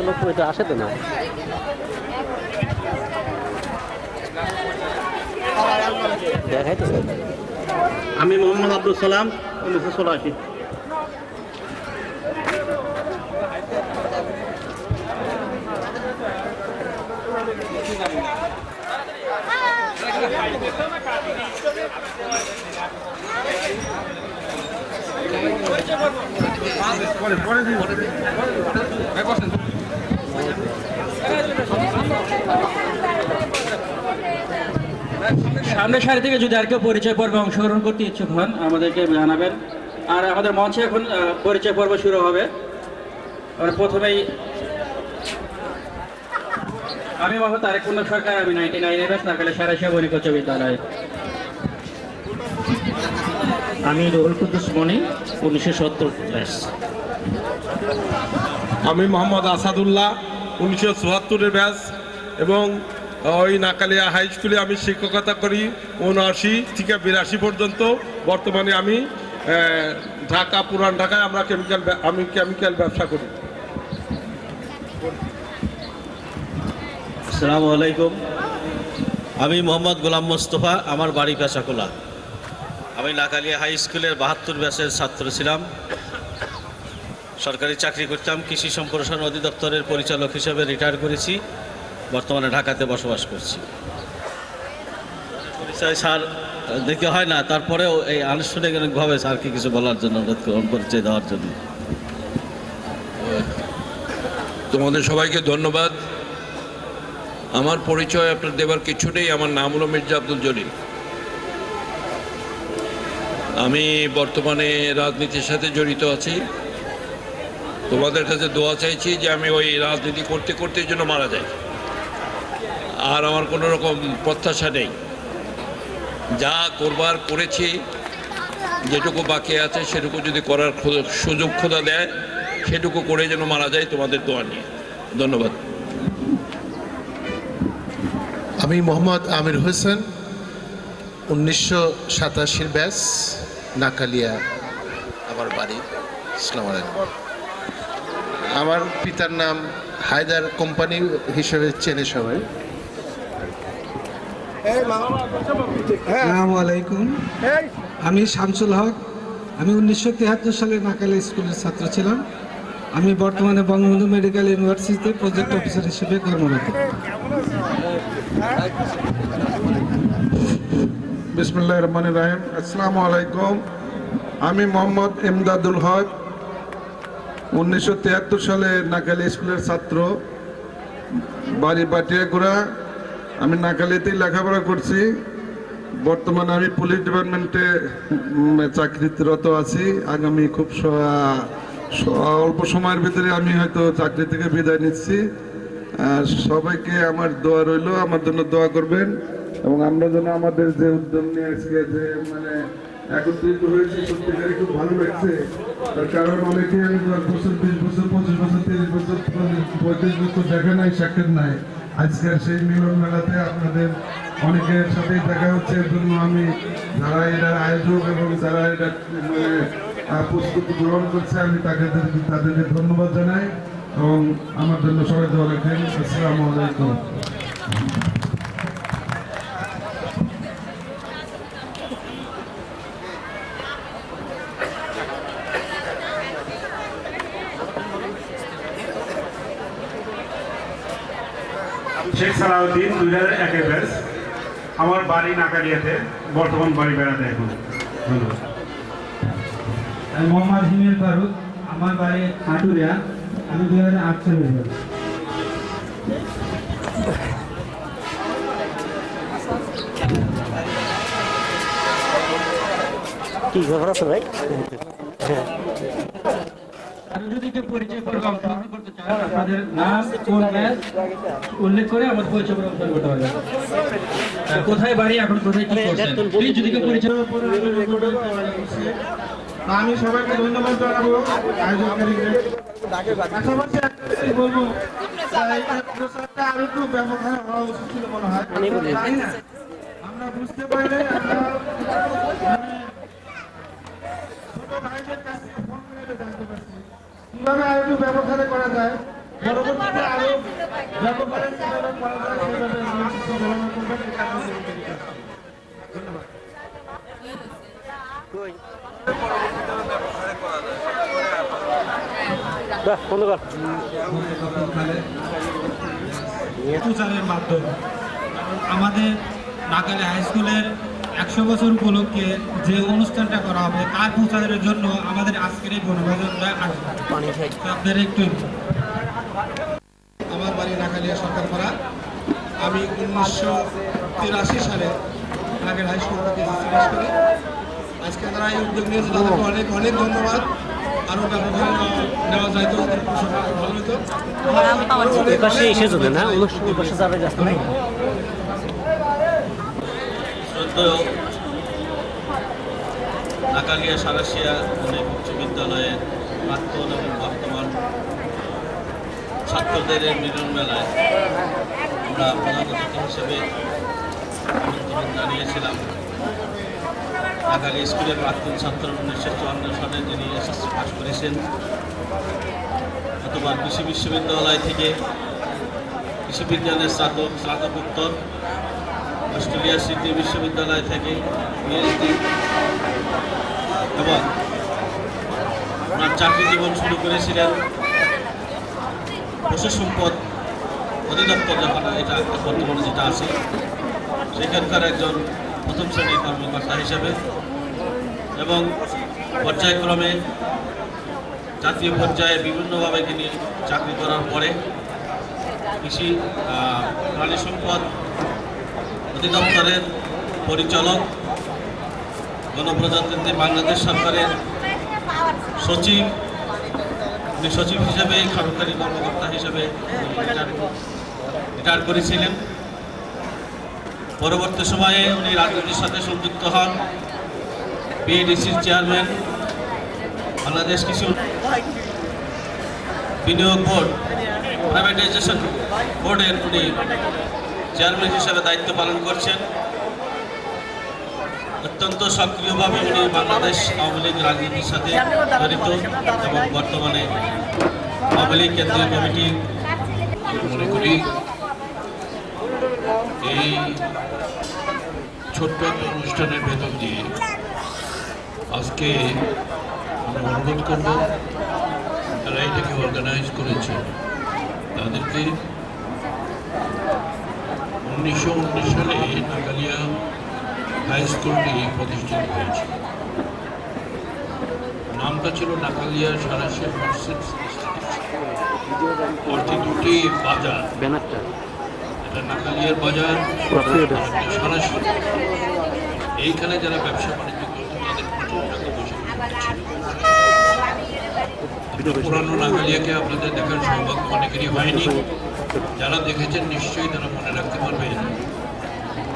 লোক এটা আসে তো না। দেখাই তো। আমি মোহাম্মদ আব্দুল সালাম, 1986। সামনের সারি থেকে যদি আর কেউ পরিচয় পর্বে অংশগ্রহণ করতে ইচ্ছুক হন আমাদেরকে জানাবেন। আর আমাদের মঞ্চে এখন পরিচয় পর্ব শুরু হবে। আমরা প্রথমেই আমি মোহাম্মদ তারেক সরকার, আমি 99 ব্যাচ, নাকালে সারাশিয়া বণিক উচ্চ বিদ্যালয়। আমি রুহুল কুদ্দুস মনি, 1970 ব্যাচ। আমি মোহাম্মদ আসাদুল্লাহ, 1974 ব্যাচ এবং ওই নাকালিয়া হাই স্কুলে আমি শিক্ষকতা করি 79 থেকে 82 পর্যন্ত। বর্তমানে আমি ঢাকা, পুরান ঢাকায় আমি কেমিক্যাল ব্যবসা করি। আসসালামু আলাইকুম, আমি মোহাম্মদ গোলাম মোস্তফা, আমার বাড়ি পেশাকোলা। আমি নাকালিয়া হাই স্কুলের 72 ব্যাচের ছাত্র ছিলাম। সরকারি চাকরি করতাম, কৃষি সম্প্রসারণ অধিদপ্তরের পরিচালক হিসেবে রিটায়ার করেছি। বর্তমানে ঢাকাতে বসবাস করছি। পরিচয় স্যার দেখতে হয় না, তারপরেও এই আনুষ্ঠানিকভাবে স্যারকে কিছু বলার জন্য অনুরোধ করুন, পরিচয় দেওয়ার জন্য। তোমাদের সবাইকে ধন্যবাদ। আমার পরিচয় আপনার দেবার কিছু নেই। আমার নাম হলো মির্জা আব্দুল জলিল। আমি বর্তমানে রাজনীতির সাথে জড়িত আছি। তোমাদের কাছে দোয়া চাইছি যে আমি ওই রাজনীতি করতে করতে যেন মারা যাই। আর আমার কোনো রকম প্রত্যাশা নেই। যা করবার করেছি, যেটুকু বাকি আছে সেটুকু যদি করার সুযোগ খোদা দেয় সেটুকু করে যেন মারা যায়, তোমাদের দোয়া নিয়ে। ধন্যবাদ। আমি মোহাম্মদ আমির হোসেন, 1987 ব্যাচ, নাকালিয়া আমার বাড়ি। আসসালামু আলাইকুম। আমার পিতার নাম হায়দার, কোম্পানি হিসেবে চেনে সবাই। আসসালামু আলাইকুম, আমি শামসুল হক। আমি 1973 সালে নাকালিয়া স্কুলের ছাত্র ছিলাম। আমি বর্তমানে বঙ্গবন্ধু মেডিকেল ইউনিভার্সিটিতে প্রজেক্ট অফিসার হিসেবে কর্মরত। বিসমিল্লাহির রহমানির রহিম। আসসালামু আলাইকুম, আমি মোহাম্মদ ইমদাদুল হক, 1973 সালে নাকালিয়া স্কুলের ছাত্র, বাড়ি বাটিয়াগুড়া। আমি নাকালিয়াতেই লেখাপড়া করছি। বর্তমানে আমি পুলিশ ডিপার্টমেন্টে চাকরিরত আছি। আগামী খুব অল্প সময়ের ভিতরে আমি হয়তো চাকরি থেকে বিদায় নিচ্ছি। সবাইকে আমার দোয়া রইল, আমার জন্য দোয়া করবেন। এবং আমরা যেন আমাদের যে উদ্যোগ নিয়ে আজকে যে একত্রিত হয়েছে, সত্যিকারই খুব ভালো লাগছে। তার কারণ অনেকে আমি 10 বছর, 20 বছর, 25 বছর, 30 বছর, 35 বছর দেখা নাই, সাক্ষাৎ নাই। আজকের সেই মিলন মেলাতে আপনাদের অনেকের সাথেই দেখা হচ্ছে। এর জন্য আমি যারা এটার আয়োজক এবং যারা এটা প্রস্তুতি গ্রহণ করছে, আমি তাদেরকে ধন্যবাদ জানাই এবং আমার জন্য সবাই দোয়া রাখেন। আসসালামু আলাইকুম। শেখ সালাউদ্দিন, 2001 ব্যাচ, আমার বাড়ি নাকালিয়াতে, বর্তমান বাড়ি বেড়াতে এখন। ধন্যবাদ। মোহাম্মদ হিমেল ফারুক, আমার বাড়ি হাটুরিয়া, আমি 2008 সালে ব্যাচ। কি খবর আছে ভাই? যদি কেউ পরিচয় পর্বে অংশগ্রহণ করতে চান, আপনাদের নাম, কোন ব্যাচ উল্লেখ করে আমার পরিচয় পর্বে অংশগ্রহণ করতে পারবেন। কোথায় বাড়ি, এখন কোথায় কি করছেন, প্লিজ যদি কেউ পরিচয়। আমি সবাইকে ধন্যবাদ জানাবো আয়োজনকারীকে। পাশাপাশি বলবো প্রচারটা আরো একটু ব্যাপক হওয়া উচিত ছিল মনে হয়। আমরা বুঝতে পারলে আমরা ছোট ভাইদের কাছ থেকে ফোন করে জানতে পারছি কিভাবে আরো একটু ব্যবহার করা যায়। পরবর্তীতে আরো ব্যাপকভাবে কিভাবে করা যায় সেভাবে গণনা করবেন, এটা আমাদের উদ্যোগী কাজ। ধন্যবাদ। বাহ, বন্ধ কর। প্রচারের মাধ্যমে আমাদের নাকালে হাই স্কুলের 100 বছর উপলক্ষে যে অনুষ্ঠানটা করা হবে তার প্রচারের জন্য আমাদের আজকের এই বনভোজনটা আসবে। পানি খাই। তো আপনারা একটু আমার বাড়ি নাকালিয়া সরকারপাড়া। আমি 1983 সালে নাগের হাই স্কুল থেকে এসএসসি পাস করি। আজকে তারা এই উদ্যোগ নিয়েছে, তাদেরকে অনেক অনেক ধন্যবাদ। আরও ব্যাপকভাবে নেওয়া যায় তো ওদের প্রশংসা ভালো হতো। এপাশে এসে যাবে না, অনুষ্ঠান এপাশে যাবে যাচ্ছে না। শ্রদ্ধেয় নাকালিয়া সারাশিয়া উচ্চ বিদ্যালয়ের প্রাক্তন এবং বর্তমান ছাত্রদের এই মিলন মেলায় আমরা প্রধান অতিথি হিসেবে আমন্ত্রণ জানিয়েছিলাম নাকালিয়া স্কুলের প্রাক্তন ছাত্র 1954 সালে যিনি এসএসসি পাস করেছেন, অথবা কৃষি বিশ্ববিদ্যালয় থেকে কৃষি বিজ্ঞানের স্নাতকোত্তর, অস্ট্রেলিয়া সিডনি বিশ্ববিদ্যালয় থেকে পিএইচডি, এবং ওনার চাকরি জীবন শুরু করেছিলেন পশু সম্পদ অধিদপ্তর, যখন এটা বর্তমানে যেটা আছে সেখানকার একজন প্রথম শ্রেণীর কর্মকর্তা হিসেবে, এবং পর্যায়ক্রমে জাতীয় পর্যায়ে বিভিন্নভাবে তিনি চাকরি করার পরে কৃষি প্রাণী সম্পদ অধিদপ্তরের পরিচালক, গণপ্রজাতন্ত্রী বাংলাদেশ সরকারের সচিব, উনি সচিব হিসেবে সরকারি কর্মকর্তা হিসেবে রিটায়ার করেছিলেন। পরবর্তী সময়ে উনি রাজনীতির সাথে সংযুক্ত হন। বিএডিসির চেয়ারম্যান, বাংলাদেশ কৃষি বিনিয়োগ বোর্ড প্রাইভেটাইজেশন বোর্ডের উনি চেয়ারম্যান হিসেবে দায়িত্ব পালন করছেন। অত্যন্ত সক্রিয়ভাবে উনি বাংলাদেশ আওয়ামী লীগ রাজনীতির সাথে জড়িত এবং বর্তমানে আওয়ামী লীগ কেন্দ্রীয় কমিটি। মনে করি এই ছোট্ট একটা অনুষ্ঠানের ভেতর দিয়ে আজকে আমরা অনুরোধ করব যারা এটাকে অর্গানাইজ করেছে তাদেরকে 1919 সালে নাকালিয়া হাই স্কুলটি প্রতিষ্ঠিত হয়েছে। নামটা ছিল নাকালিয়া সারাশিয়া মার্চেন্ট অর্থে দুটি বাজার, ব্যানারটা এটা নাকালিয়ার বাজার, সারাশিয়া। এইখানে যারা ব্যবসা বাণিজ্য করত তাদের প্রচুর টাকা পয়সা ছিল। পুরানো নাকালিয়াকে আপনাদের দেখার সৌভাগ্য অনেকেরই হয়নি। যারা দেখেছেন নিশ্চয়ই তারা মনে রাখতে পারবেন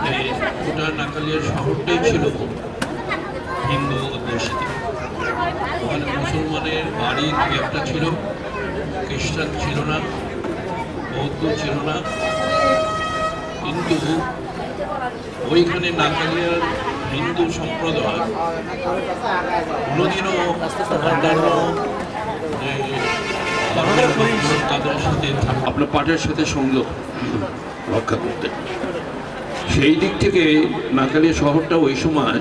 যে গোটা নাকালিয়ার শহরটাই ছিল হিন্দু অধ্যুষিত। ওখানে মুসলমানের বাড়ি দু একটা ছিল, খ্রিস্টান ছিল না, বৌদ্ধ ছিল না, কিন্তু ওইখানে নাকালিয়ার হিন্দু সম্প্রদায় কোনোদিনও অন্যান্য যে ধর্মের লোকজন তাদের সাথে আপনার পাঠের সাথে সংযোগ রক্ষা করতে। সেই দিক থেকে নাকালিয়া শহরটা ওই সময়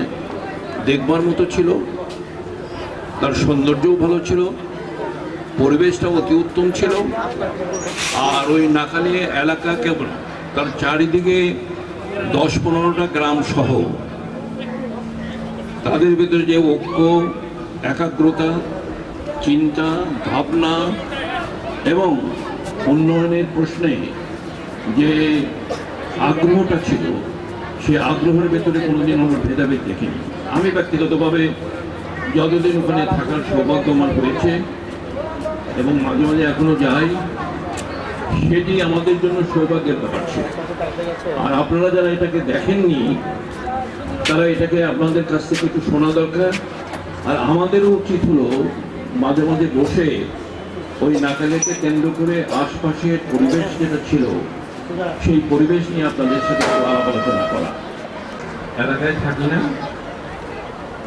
দেখবার মতো ছিল, তার সৌন্দর্যও ভালো ছিল, পরিবেশটা অতি উত্তম ছিল। আর ওই নাকালিয়া এলাকা কেবল তার চারিদিকে 10-15টা গ্রাম সহ তাদের ভিতরে যে ঐক্য, একাগ্রতা, চিন্তা, ভাবনা এবং উন্নয়নের প্রশ্নে যে আগ্রহটা ছিল, সে আগ্রহের ভেতরে কোনোদিন আমরা ভেদাভেদ দেখিনি। আমি ব্যক্তিগতভাবে যতদিন ওখানে থাকার সৌভাগ্য আমার হয়েছে এবং মাঝে মাঝে এখনো যাই, সেটি আমাদের জন্য সৌভাগ্যের ব্যাপার ছিল। আর আপনারা যারা এটাকে দেখেননি তারা এটাকে আপনাদের কাছ থেকে একটু শোনা দরকার। আর আমাদেরও উচিত হলো মাঝে মাঝে বসে ওই নাকালিয়াকে কেন্দ্র করে আশপাশের পরিবেশ যেটা ছিল সেই পরিবেশ নিয়ে আপনাদের সাথে আলাপ আলোচনা করা। এলাকায় থাকি না,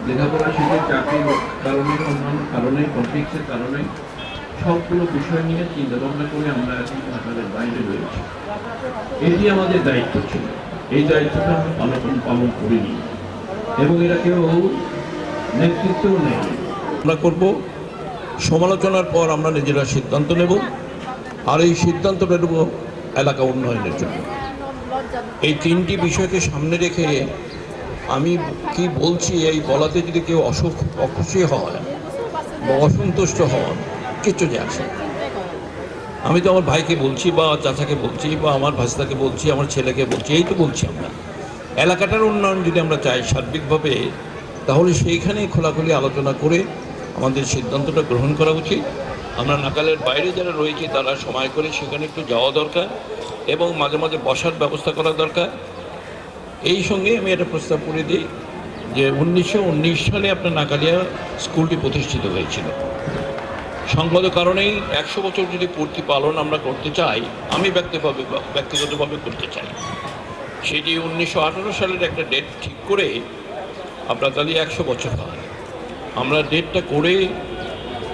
লেখাপড়া শিখে চাকরির কারণে, অন্যান্য কারণে, কনফ্লিক্টের কারণে সবগুলো বিষয় নিয়ে চিন্তা ভাবনা করে আমরা এখন আপনাদের বাইরে রয়েছি। এটি আমাদের দায়িত্ব ছিল, এই দায়িত্বটা আমরা পালন করিনি এবং এরা কেউ নেতৃত্বও নেই। আমরা করব, সমালোচনার পর আমরা নিজেরা সিদ্ধান্ত নেব, আর এই সিদ্ধান্তটা নেব এলাকা উন্নয়নের জন্য। এই তিনটি বিষয়কে সামনে রেখে আমি কি বলছি এই বলাতে যদি কেউ অখুশি হয় বা অসন্তুষ্ট হন, কিচ্ছু যায় আসে না। আমি তো আমার ভাইকে বলছি বা চাচাকে বলছি বা আমার ভাস্তাকে বলছি, আমার ছেলেকে বলছি, এই তো বলছি। আমরা এলাকাটার উন্নয়ন যদি আমরা চাই সার্বিকভাবে, তাহলে সেইখানেই খোলাখুলি আলোচনা করে আমাদের সিদ্ধান্তটা গ্রহণ করা উচিত। আমরা নাকালের বাইরে যারা রয়েছি তারা সময় করে সেখানে একটু যাওয়া দরকার এবং মাঝে মাঝে বসার ব্যবস্থা করা দরকার। এই সঙ্গে আমি একটা প্রস্তাব করে দিই যে 1919 সালে আপনার নাকালিয়া স্কুলটি প্রতিষ্ঠিত হয়েছিল। সংগত কারণেই 100 বছর যদি পূর্তি পালন আমরা করতে চাই, আমি ব্যক্তিগতভাবে করতে চাই, সেটি 1918 সালের একটা ডেট ঠিক করে আপনার তাহলে 100 বছর হয়। আমরা ডেটটা করে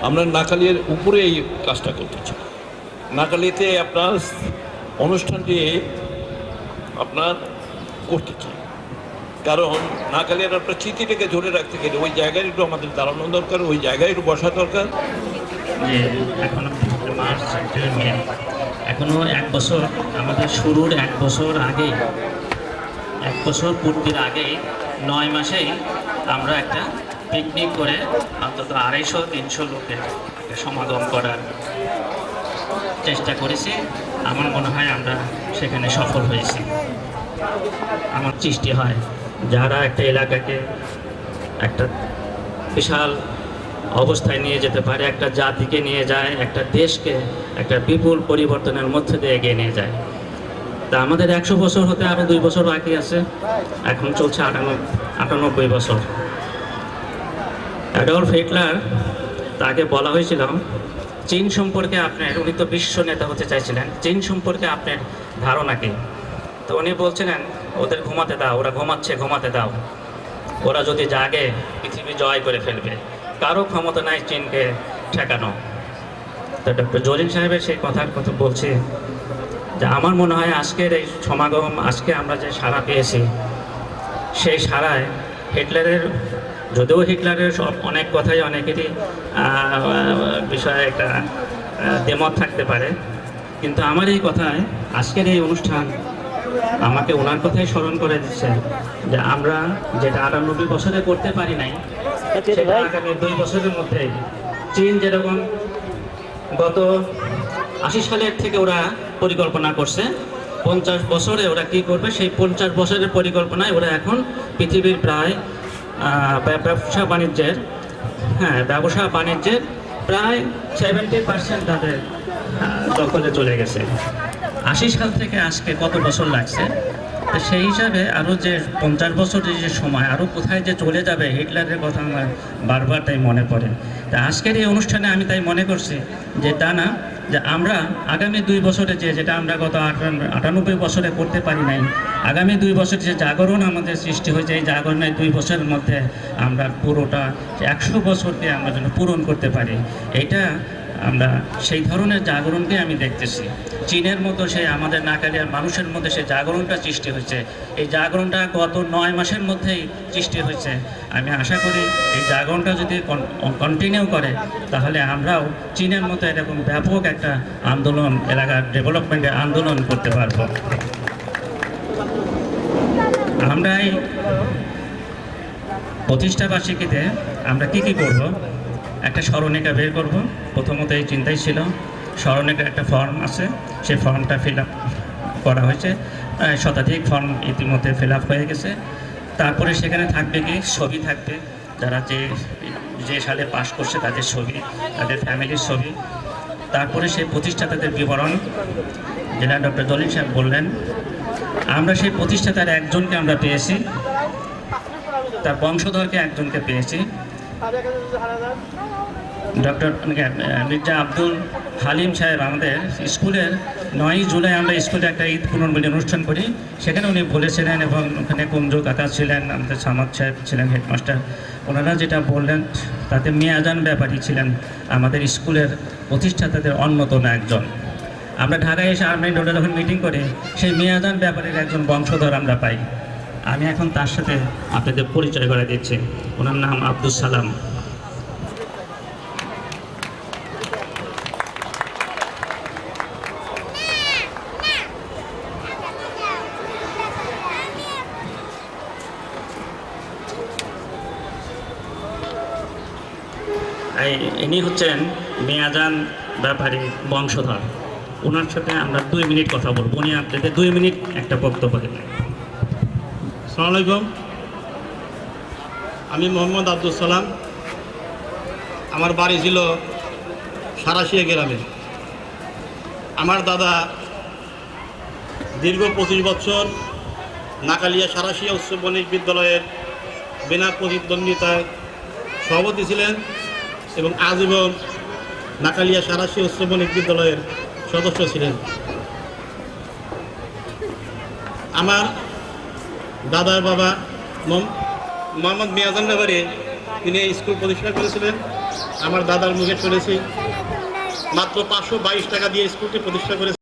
আমরা নাকালিয়ার উপরে এই কাজটা করতে চাই। নাকালিয়াতে আপনার অনুষ্ঠানটি আপনার করতে চাই, কারণ নাকালিয়ার আপনার স্মৃতিটাকে ধরে রাখতে গেলে ওই জায়গায় একটু আমাদের দাঁড়ানো দরকার, ওই জায়গায় একটু বসা দরকার। যে এখনো মার্চ এপ্রিল মে, এখনো 1 বছর আমাদের শুরুর 1 বছর আগে, 1 বছর পূর্তির আগে 9 মাসেই আমরা একটা পিকনিক করে অন্তত 250-300 লোকের একটা সমাগম করার চেষ্টা করেছি। আমার মনে হয় আমরা সেখানে সফল হয়েছি। আমার সৃষ্টি হয় যারা একটা এলাকাকে একটা বিশাল অবস্থায় নিয়ে যেতে পারে, একটা জাতিকে নিয়ে যায়, একটা দেশকে একটা বিপুল পরিবর্তনের মধ্যে দিয়ে এগিয়ে নিয়ে যায়। তা আমাদের 100 বছর হতে আরও 2 বছর বাকি আছে, এখন চলছে 98 বছর। অ্যাডলফ হিটলার, তাকে বলা হয়েছিল চীন সম্পর্কে আপনার, উনি তো বিশ্ব নেতা হতে চাইছিলেন, চীন সম্পর্কে আপনার ধারণা কি? তো উনি বলছিলেন ওদের ঘুমাতে দাও, ওরা ঘুমাতে দাও, ওরা যদি জাগে পৃথিবী জয় করে ফেলবে, কারো ক্ষমতা নাই চীনকে ঠেকানো। তো ডক্টর জলিল সাহেবের সেই কথার কথা বলছি যে আমার মনে হয় আজকের এই সমাগম, আজকে আমরা যে সাড়া পেয়েছি, সেই সাড়ায় যদিও হিটলারের সব অনেক কথাই অনেকেরই বিষয়ে একটা দ্বিমত থাকতে পারে, কিন্তু আমার এই কথায় আজকের এই অনুষ্ঠান আমাকে ওনার কথাই স্মরণ করে দিচ্ছে যে আমরা যেটা 98 বছরে করতে পারি নাই, সেটা আগামী 2 বছরের মধ্যে চীন যেরকম গত 80 সালের থেকে ওরা পরিকল্পনা করছে 50 বছরে ওরা কি করবে, সেই 50 বছরের পরিকল্পনায় ওরা এখন পৃথিবীর প্রায় ব্যবসা বাণিজ্যের প্রায় 70% তাদের দখলে চলে গেছে। 80 সাল থেকে আজকে কত বছর লাগছে, তো সেই হিসাবে আরও যে 50 বছরের যে সময় আরও কোথায় যে চলে যাবে, হিটলারের কথা আমার বারবার তাই মনে পড়ে। তা আজকের এই অনুষ্ঠানে আমি তাই মনে করছি যে তা না, যে আমরা আগামী 2 বছরে যেটা আমরা গত 98 বছরে করতে পারি নাই, আগামী 2 বছর যে জাগরণ আমাদের সৃষ্টি হয়েছে, এই জাগরণের 2 বছরের মধ্যে আমরা পুরোটা 100 বছরকে আমরা যেন পূরণ করতে পারি, এইটা আমরা সেই ধরনের জাগরণকে আমি দেখতেছি। চীনের মতো সেই আমাদের নাকালিয়ার মানুষের মধ্যে সেই জাগরণটা সৃষ্টি হয়েছে, এই জাগরণটা গত 9 মাসের মধ্যেই সৃষ্টি হয়েছে। আমি আশা করি এই জাগরণটা যদি কন্টিনিউ করে, তাহলে আমরাও চীনের মতো এরকম ব্যাপক একটা আন্দোলন, এলাকার ডেভেলপমেন্টের আন্দোলন করতে পারব। আমরা এই প্রতিষ্ঠাবার্ষিকীতে আমরা কি করব, একটা স্মরণিকা বের করব। প্রথমত এই চিন্তাই ছিল, স্মরণিকার একটা ফর্ম আছে, সেই ফর্মটা ফিল আপ করা হয়েছে, শতাধিক ফর্ম ইতিমধ্যে ফিল আপ হয়ে গেছে। তারপরে সেখানে থাকবে কি, ছবি থাকবে, যারা যে সালে পাস করছে তাদের ছবি, তাদের ফ্যামিলির ছবি। তারপরে সেই প্রতিষ্ঠাতাদের বিবরণ, যেটা ডক্টর জলিল সাহেব বললেন, আমরা সেই প্রতিষ্ঠাতার একজনকে আমরা পেয়েছি, তার বংশধরকে একজনকে পেয়েছি, ডক্টর মির্জা আব্দুল হালিম সাহেব, আমাদের স্কুলের 9ই জুলাই আমরা স্কুলে একটা ঈদ পুনর্মিলন অনুষ্ঠান করি, সেখানে উনি বলেছিলেন এবং ওখানে কুমজু কাকা ছিলেন, আমাদের সামাদ সাহেব ছিলেন, হেডমাস্টার, ওনারা যেটা বললেন তাতে মিয়াজান ব্যাপারী ছিলেন আমাদের স্কুলের প্রতিষ্ঠাতাদের অন্যতম একজন। আমরা ঢাকায় এসে আর্মি রোডে যখন মিটিং করি, সেই মিয়াজান ব্যাপারীর একজন বংশধর আমরা পাই। আমি এখন তার সাথে আপনাদের পরিচয় করে দিচ্ছি। ওনার নাম আব্দুল সালাম। ইনি হচ্ছেন মিয়াজান ব্যাপারী বংশধর। ওনার সাথে আমরা 2 মিনিট কথা বলবো। উনি আপনাদের 2 মিনিট একটা বক্তব্য দেবেন। আসসালামু আলাইকুম, আমি মোহাম্মদ আব্দুল সালাম। আমার বাড়ি ছিল সারাশিয়া গ্রামে। আমার দাদা দীর্ঘ 25 বছর নাকালিয়া সারাশিয়া উচ্চ বণিক বিদ্যালয়ের বিনা প্রতিদ্বন্দ্বিতায় সভাপতি ছিলেন এবং আজীবন নাকালিয়া সারাশিয়া উচ্চ বণিক বিদ্যালয়ের সদস্য ছিলেন। আমার দাদার বাবা মোহাম্মদ মিয়াজান ব্যাপারী, তিনি এই স্কুল প্রতিষ্ঠা করেছিলেন। আমার দাদার মুখে শুনেছি মাত্র 522 টাকা দিয়ে স্কুলটি প্রতিষ্ঠা করেছে।